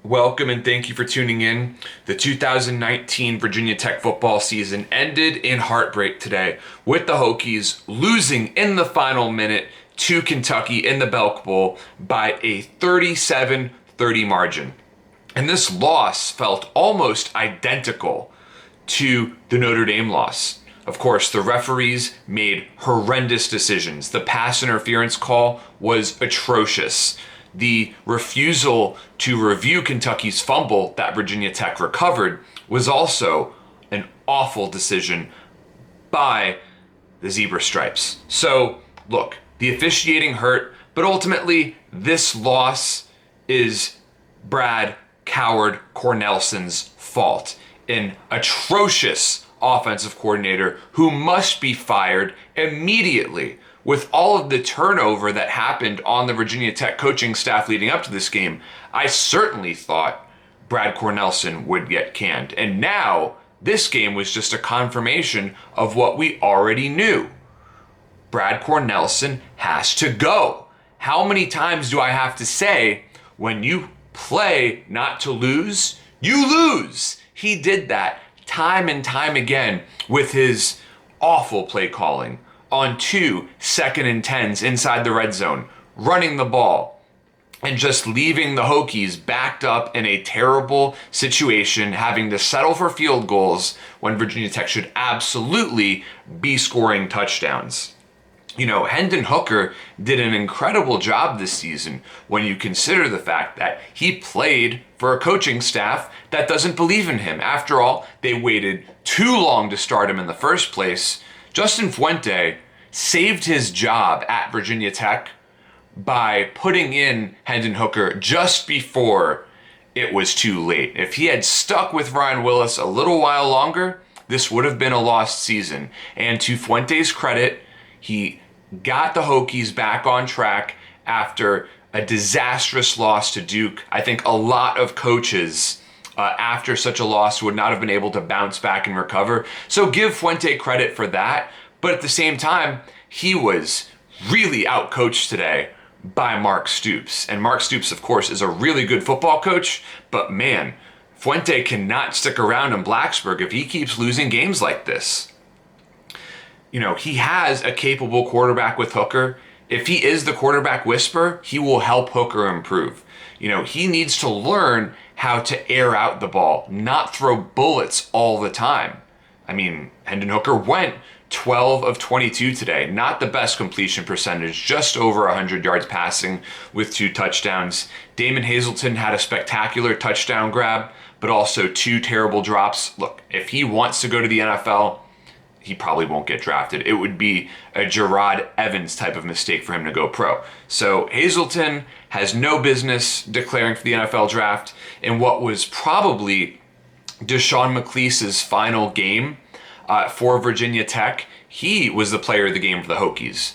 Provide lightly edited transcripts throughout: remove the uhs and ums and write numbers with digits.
Welcome and thank you for tuning in. The 2019 Virginia Tech football season ended in heartbreak today with the Hokies losing in the final minute to Kentucky in the Belk Bowl by a 37-30 margin. And this loss felt almost identical to the Notre Dame loss. Of course, the referees made horrendous decisions. The pass interference call was atrocious. The refusal to review Kentucky's fumble that Virginia Tech recovered was also an awful decision by the Zebra Stripes. So, look, the officiating hurt, but ultimately, this loss is Brad Coward Cornelsen's fault. An atrocious offensive coordinator who must be fired immediately. With all of the turnover that happened on the Virginia Tech coaching staff leading up to this game, I certainly thought Brad Cornelsen would get canned. And now, this game was just a confirmation of what we already knew. Brad Cornelsen has to go. How many times do I have to say, when you play not to lose, you lose? He did that time and time again with his awful play calling on 2 second and 10s inside the red zone, running the ball, and just leaving the Hokies backed up in a terrible situation, having to settle for field goals when Virginia Tech should absolutely be scoring touchdowns. You know, Hendon Hooker did an incredible job this season when you consider the fact that he played for a coaching staff that doesn't believe in him. After all, they waited too long to start him in the first place. Justin Fuente saved his job at Virginia Tech by putting in Hendon Hooker just before it was too late. If he had stuck with Ryan Willis a little while longer, this would have been a lost season. And to Fuente's credit, he got the Hokies back on track after a disastrous loss to Duke. I think a lot of coaches after such a loss would not have been able to bounce back and recover. So give Fuente credit for that. But at the same time, he was really outcoached today by Mark Stoops. And Mark Stoops, of course, is a really good football coach. But man, Fuente cannot stick around in Blacksburg if he keeps losing games like this. You know, he has a capable quarterback with Hooker. If he is the quarterback whisperer, he will help Hooker improve. You know, he needs to learn how to air out the ball, not throw bullets all the time. I mean, Hendon Hooker went 12 of 22 today. Not the best completion percentage, just over 100 yards passing with 2 touchdowns. Damon Hazelton had a spectacular touchdown grab, but also 2 terrible drops. Look, if he wants to go to the NFL, he probably won't get drafted. It would be a Gerard Evans type of mistake for him to go pro. So Hazelton has no business declaring for the NFL draft in what was probably Deshaun McClease's final game for Virginia Tech. He was the player of the game for the Hokies.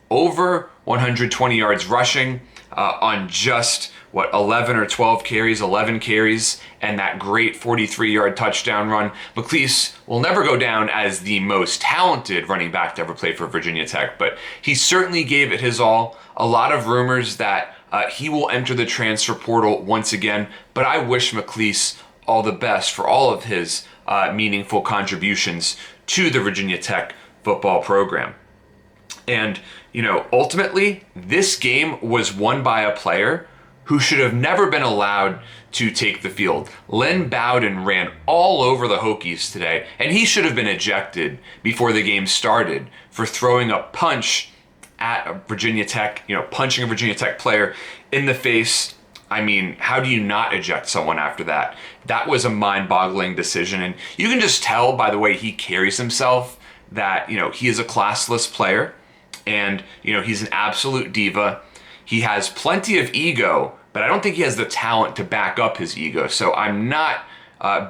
Over 120 yards rushing on just 11 or 12 carries, 11 carries, and that great 43-yard touchdown run. McClease will never go down as the most talented running back to ever play for Virginia Tech, but he certainly gave it his all. A lot of rumors that he will enter the transfer portal once again, but I wish McClease all the best for all of his meaningful contributions to the Virginia Tech football program. And, you know, ultimately, this game was won by a player who should have never been allowed to take the field. Lynn Bowden ran all over the Hokies today, and he should have been ejected before the game started for throwing a punch at a Virginia Tech, punching a Virginia Tech player in the face. I mean, how do you not eject someone after that? That was a mind-boggling decision, and you can just tell by the way he carries himself that, he is a classless player, and, he's an absolute diva. He has plenty of ego, but I don't think he has the talent to back up his ego. So I'm not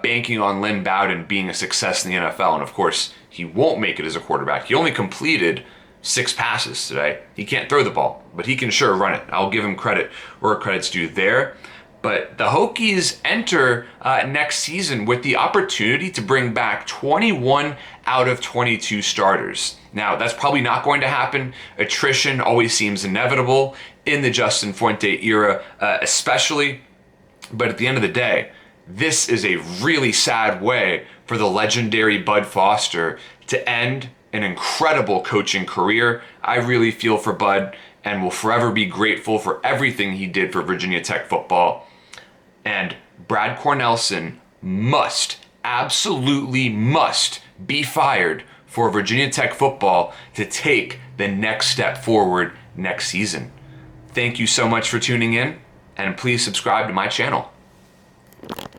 banking on Lynn Bowden being a success in the NFL. And of course, he won't make it as a quarterback. He only completed 6 passes today. He can't throw the ball, but he can sure run it. I'll give him credit where credit's due there. But the Hokies enter next season with the opportunity to bring back 21 out of 22 starters. Now, that's probably not going to happen. Attrition always seems inevitable in the Justin Fuente era, especially. But at the end of the day, this is a really sad way for the legendary Bud Foster to end an incredible coaching career. I really feel for Bud and will forever be grateful for everything he did for Virginia Tech football. And Brad Cornelsen absolutely must be fired for Virginia Tech football to take the next step forward next season. Thank you so much for tuning in, and please subscribe to my channel.